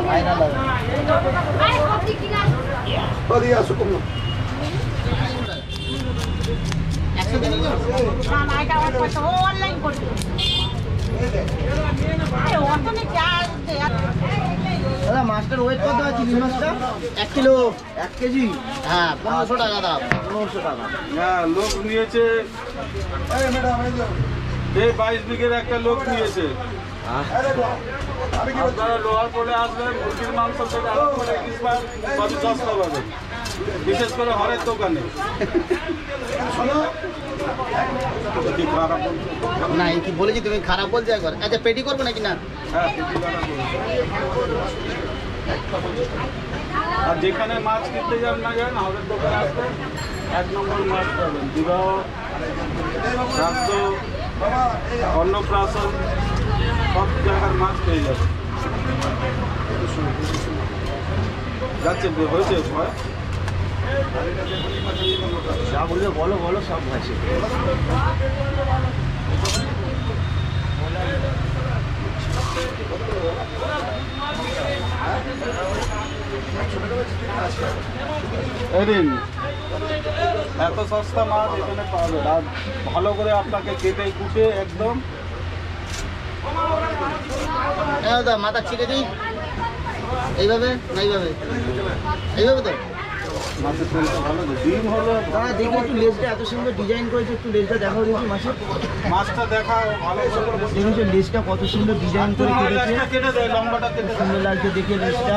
Viral হবে। দাদা মাছটার ওয়েট কত আছে? চিংড়ি মাছটা 1 কিলো 1 কেজি। হ্যাঁ 1500 টাকা দাম। 1500 টাকা। হ্যাঁ লোক নিয়েছে, এই 22 বিঘের একটা লোক নিয়েছে। আপনারা লোহার পরে আসবেন, মুরগির মাংস থেকে আরম্ভ করে সবই সস্তা পাবেন, বিশেষ করে হরের দোকানে। না এই কি বলেছি তুমি খারাপ বলছো একবার। আচ্ছা পেটি করবো নাকি না? হ্যাঁ পেটি কাটা করুন। আর যেখানে মাছ কিনতে যান না যান, হরের দোকানে আসবেন, 1 নম্বর মাছ পাবেন। বিবাহ, শ্রাদ্ধ, অন্নপ্রাশন সব জায়গার মাছ পেয়ে যাবে। যাচ্ছে হয়েছে ভয় যা বলবে বলো বলো, সব আছে। এদিন এত সস্তা মাছ এখানে পাবেন, আর ভালো করে আপনাকে কেটে কুটে একদম। দাদা মাথা ছিঁড়ে দিই এইভাবে না এইভাবে? এইভাবে তো মাছের তেলটা ভালো, ডিম হলো। দাদা দেখি একটু লেজটা এত সুন্দর ডিজাইন করেছে, একটু লেজটা দেখাও দেখি মাছের। মাছটা দেখা ভালো করে দেখেছো লেজটা কত সুন্দর ডিজাইন করে কেটেছে, কেটে দেয়, লম্বাটা কেটে সুন্দর লাগছে দেখে লেজটা।